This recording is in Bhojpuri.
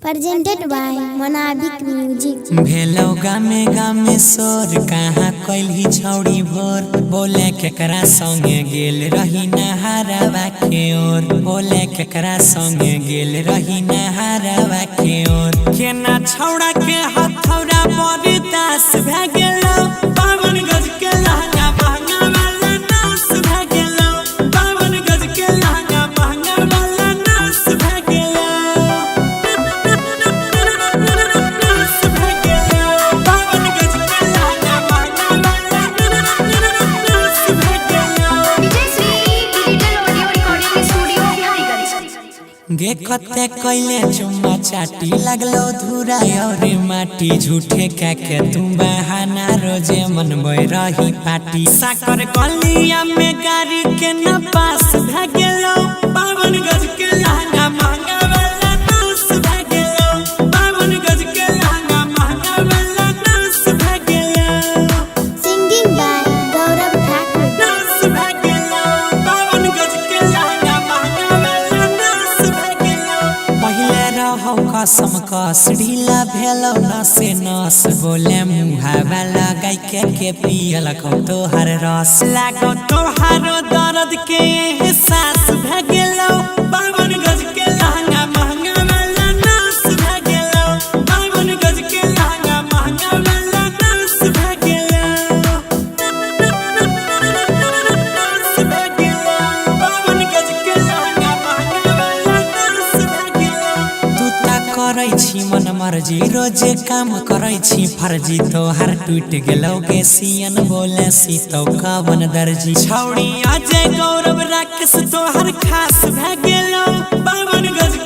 Presented by Monabic Music। भेलो गामे गामे सोर कहाँ कैली छौड़ी भोर बोले केकरा संगे गेल रही नहारवा के ओर बोले केकरा संगे गेल रही नहारवा के ओर केना छौड़ा के हथौड़ा बड़ी दास भे गेलो पावन गज के लहंगा महंगा वाला नास भे गेलो पावन गज के लहंगा महंगा वाला नास भे गेलो गे कते कैले चुम्मा चाटी लगलो धुरा और माटी झूठे के तुम बहाना रोजे मनबे रही पाटी साकर गलिया में गाड़ी के न पास भ गेलो पावन गज के लहंगा महंगा वाला नास भ गेलो पावन गज के लहंगा महंगा वाला नास भ गेलो Singing by Gaurav Thakur। नास भ गेलो पावन गज के लहंगा महंगा वाला नास भ गेलो पहिले रहो कसम कस ढीला भेलो नसे नस बोले मुहावा लगाई के पियल खो तोहर रस लागो तोहारो दर्द के एहसास भ गेलो पावन गज के लहंगा महंगा वाला नास भ गेलो पावन गज के लहंगा महंगा वाला नास भ गेलो नास भ गेलो पावन गज के लहंगा महंगा वाला नास भ गेलो तू ता करै छी मन मर्जी रोजे काम करै छी फर्जी तोहर टूट गेलो गे सियन बोले सी तो कवन दर्जी छौड़ी अजय गौरव राकेश तोहर खास भ गेलो पावन गज